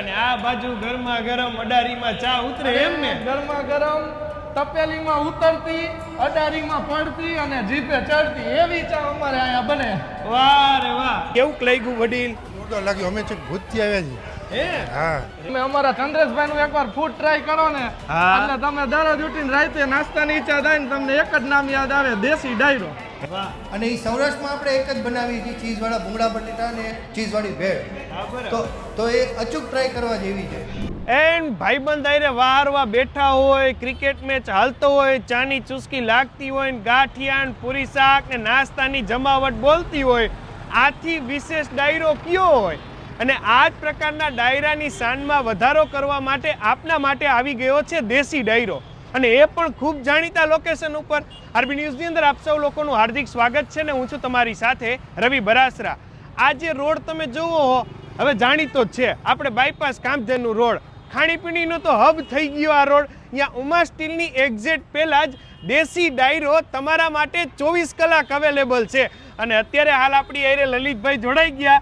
ને આ બાજુ ગરમા ગરમ અડારીમાં ચા ઉતરે એમ ને ગરમા ગરમ તપેલીમાં ઉતરતી અડારીમાં પડતી અને જીભે ચડતી એવી ચા અમારે અહીંયા બને. વાહ રે વાહ, કેવું લાગ્યું વડીલ? તો લાગ્યું અમે છે ભૂતથી આવ્યા છીએ. હા, તમે અમારા ચંદ્રેશભાઈ નું એકવાર ફૂડ ટ્રાય કરો ને એટલે તમે દરરોજ ઉઠીને રાતે નાસ્તાની ઈચ્છા થાય ને તમને એક જ નામ યાદ આવે, દેશી ડાયરો. અને એ સૌરાષ્ટ્રમાં આપણે એક જ બનાવી છે, ચીઝવાળા ભૂંગળા બટેટા અને ચીઝવાળી ભેળ. તો એ અચૂક ટ્રાય કરવા જેવી છે. એન્ડ ભાઈબંધ આયરે વારવા બેઠા હોય, ક્રિકેટ મેચ હાલતો હોય, ચાની ચુસ્કી લાગતી હોય ને ગાંઠિયા ને પૂરી શાક ને નાસ્તાની જમાવટ બોલતી હોય, આથી વિશેષ ડાયરો કયો હોય? અને આ જ પ્રકારના ડાયરાની શાનમાં વધારો કરવા માટે આપના માટે આવી ગયો છે દેશી ડાયરો, અને એ પણ ખૂબ જાણીતા લોકેશન ઉપર. આરબી ન્યૂઝની અંદર આપ સૌ લોકોનું હાર્દિક સ્વાગત છે ને હું છું તમારી સાથે રવિ બરાસરા. આ જે રોડ તમે જુઓ હવે જાણીતો જ છે, આપણે બાયપાસ કામધેનુ રોડ, ખાણીપીણીનો તો હબ થઈ ગયો આ રોડ. અહીંયા ઉમા સ્ટીલની એક્ઝેક્ટ પહેલાં જ દેશી ડાયરો તમારા માટે 24 કલાક અવેલેબલ છે. અને અત્યારે હાલ આપણી આરે લલિતભાઈ જોડાઈ ગયા.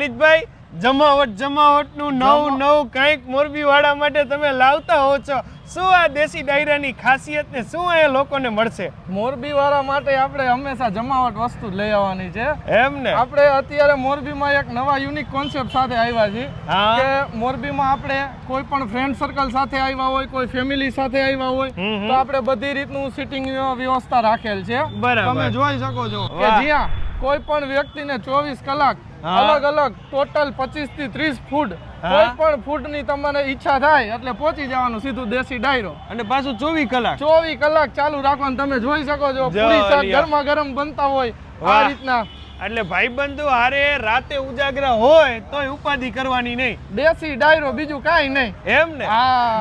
લલિતભાઈ, જમાવટનું નવું કંઈક મોરબીવાળા માટે તમે લાવતા હો છો. શું આ દેશી ડાયરાની ખાસિયત ને શું એ લોકોને મળશે? મોરબી વાળા માટે આપણે હંમેશા જમાવટ વસ્તુ જ લઈ આવવાની છે. એમ ને આપણે અત્યારે મોરબીમાં એક નવા યુનિક કોન્સેપ્ટ સાથે આવ્યા છીએ કે મોરબીમાં આપણે કોઈ પણ ફ્રેન્ડ સર્કલ સાથે આવ્યા હોય, કોઈ ફેમિલી સાથે આવ્યા હોય તો આપણે બધી રીતનું સિટિંગ વ્યવસ્થા રાખેલ છે. તમે જોઈ શકો છો કે જ્યાં કોઈ પણ વ્યક્તિને 24 કલાક અલગ અલગ ટોટલ 25 થી 30 ફૂડ, કોઈ પણ ફૂડ ની તમને ઈચ્છા થાય એટલે પહોંચી જવાનું સીધું દેશી ડાયરો. અને પાછું 24 કલાક ચાલુ રાખવાનું. તમે જોઈ શકો છો પૂરી શાક ગરમા ગરમ બનતા હોય આ રીતના. એટલે ભાઈબંધો હારે રાતે ઉજાગરા હોય તોય ઉપાધિ કરવાની નહીં, દેશી ડાયરો, બીજું કાંઈ નહીં. એમ ને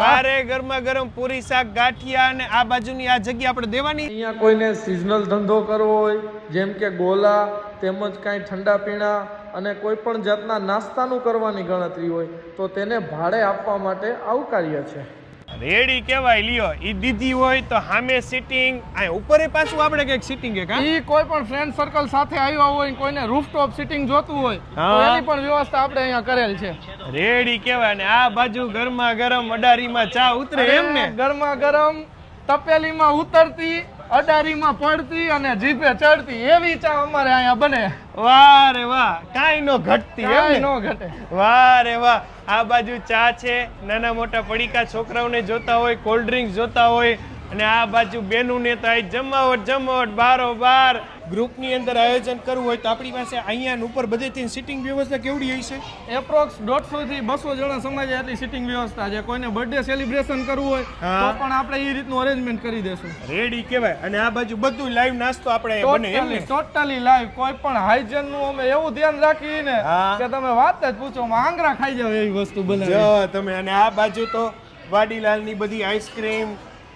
બારે ગરમા ગરમ પૂરી શાક ગાંઠિયા અને આ બાજુની આ જગ્યા આપણે દેવાની. અહીંયા કોઈને સિઝનલ ધંધો કરવો હોય જેમ કે ગોલા તેમજ કાંઈ ઠંડા પીણા અને કોઈ પણ જાતના નાસ્તાનું કરવાની ગણતરી હોય તો તેને ભાડે આપવા માટે આવકાર્ય છે. રેડી કહેવાય. લ્યો ઈ દીધી હોય તો સામે સિટિંગ, આ ઉપરે પાછું આપણે કઈક સિટિંગ કે ઈ કોઈ પણ ફ્રેન્ડ સર્કલ સાથે આવ્યા હોય, કોઈને રૂફટોપ સિટિંગ જોતું હોય તો એની પણ વ્યવસ્થા આપણે અહીંયા કરેલ છે. રેડી કહેવાય. અને આ બાજુ ગરમા ગરમ અડારીમાં ચા ઉતરે એમ ને ગરમા ગરમ તપેલીમાં ઉતરતી અડારીમાં પડતી અને જીભે ચડતી એવી ચા અમારે અહીંયા બને. વાહ રે વાહ, કાંઈ નો ઘટતી, કાંઈ નો ઘટે. વાહ રે વાહ. આ બાજુ ચા છે, નાના મોટા પડીકા છોકરાઓને જોતા હોય, કોલ્ડ ડ્રિંક્સ જોતા હોય, અને આ બાજુ બેનુને તો જમાવટ બારોબાર. ગ્રુપની અંદર આયોજન કરવું હોય તો આપણી પાસે અહીંયા ઉપર બધેથી સિટિંગ વ્યવસ્થા કેવડી હોય છે? એપ્રોક્સ 150 થી 200 જણા સમાજે એટલી સિટિંગ વ્યવસ્થા છે. કોઈને બર્થડે સેલિબ્રેશન કરવું હોય તો પણ આપણે એ રીતનું અરેન્જમેન્ટ કરી દેશું. રેડી કહેવાય. અને આ બાજુ બધું લાઈવ નાસ્તો આપણે બને એમ ને? Totally live. કોઈ પણ હાઇજેન નું અમે એવું ધ્યાન રાખીએ ને કે તમે વાત જ પૂછો, આંગળા ખાઈ જાવ એવી વસ્તુ બનાવી જો તમે. અને આ બાજુ તો વાડીલાલની બધી આઈસ્ક્રીમ,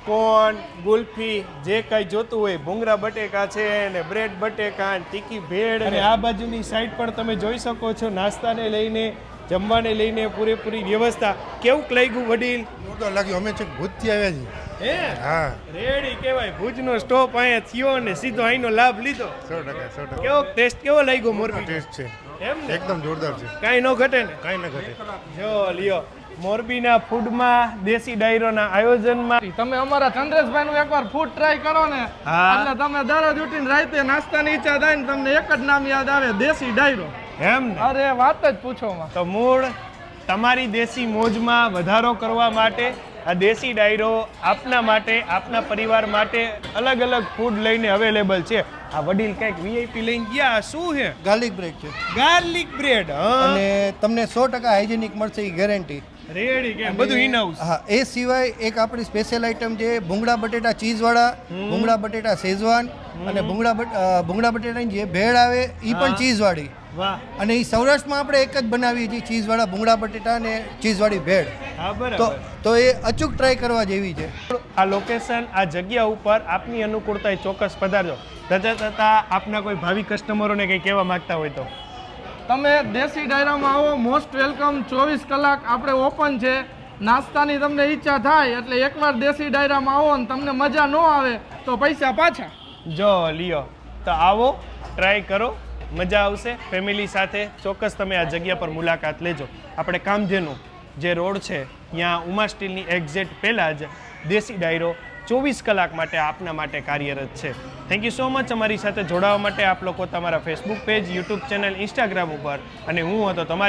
કોન, ગુલ્ફી, જે કઈ જોતું હોય, ભૂંગળા બટેકા છે ને બ્રેડ બટેકા, તીખી ભેળ. અને આ બાજુની સાઈડ પણ તમે જોઈ શકો છો નાસ્તાને લઈને જમવાને લઈને પૂરેપૂરી વ્યવસ્થા. કેવું લાગ્યું વડીલ? તો લાગ્યું અમે છે ભૂતથી આવ્યા છીએ. હા, રેડી કહેવાય. ભુજનો સ્ટોપ અહીંયા થયો ને સીધો અહીંનો લાભ લીધો. 100%. કેવો ટેસ્ટ કેવો લાગ્યો મોરબી? ટેસ્ટ છે એમ ને એકદમ જોરદાર છે. કાંઈ ન ઘટે ને? કાંઈ ન ઘટે. જો લ્યો મોરબીના ફૂડમાં, દેશી ડાયરોના આયોજનમાં તમે અમારા ચંદ્રેશભાઈ નું એકવાર ફૂડ ટ્રાય કરો ને એટલે તમે દરરોજ ઉઠીને રાતે નાસ્તાની ઈચ્છા થાય ને તમને એક જ નામ યાદ આવે, દેશી ડાયરો. એમ ને? અરે વાત જ પૂછો. તો મૂળ તમારી દેશી મોજમાં વધારો કરવા માટે આ દેશી ડાયરો આપના માટે, આપના પરિવાર માટે અલગ અલગ ફૂડ લઈને અવેલેબલ છે. આ વડીલ કંઈક વીઆઈપી લઈને ગયા, શું છે? ગાર્લિક બ્રેડ છે. Garlic bread. અને તમને 100% હાઇજેનિક મળશે, એ ગેરંટી. રેડી કે બધું ઇન હાઉસ. હા, એ સિવાય એક આપણી સ્પેશિયલ આઈટમ છે ભૂંગળા બટેટા ચીઝવાળા, ભૂંગળા બટેટા શેઝવાન અને ભૂંગળા બટેટાની જે ભેળ આવે એ પણ ચીઝવાળી. વાહ. અને એ સૌરાષ્ટ્રમાં આપણે એક જ બનાવીએ છીએ, ચીઝવાળા ભૂંગળા બટેટા અને ચીઝવાળી ભેળ. હા, બરાબર. તો એ અચૂક ટ્રાય કરવા જેવી છે. આ લોકેશન, આ જગ્યા ઉપર આપની અનુકૂળતાએ ચોક્કસ પધારજો. તથા આપના કોઈ ભાવિ કસ્ટમરોને કંઈ કહેવા માંગતા હોય તો? તમે દેશી ડાયરામાં આવો, મોસ્ટ વેલકમ. 24 કલાક આપણે ઓપન છે. નાસ્તાની તમને ઈચ્છા થાય એટલે એકવાર દેશી ડાયરામાં આવો ને તમને મજા ન આવે તો પૈસા પાછા. જો લ્યો, તો આવો, ટ્રાય કરો, મજા આવશે. ફેમિલી સાથે ચોક્કસ તમે આ જગ્યા પર મુલાકાત લેજો. આપણે કામધેનુ જે રોડ છે ત્યાં ઉમા સ્ટીલની એક્ઝેક્ટ પહેલાં જ દેશી ડાયરો 24 કલાક માટે આપના માટે કાર્યરત છે. થેન્ક યુ સો મચ અમારી સાથે જોડાવા માટે. આપ લોકો તમારા Facebook page, YouTube channel, Instagram ઉપર, અને હું હતો તમારી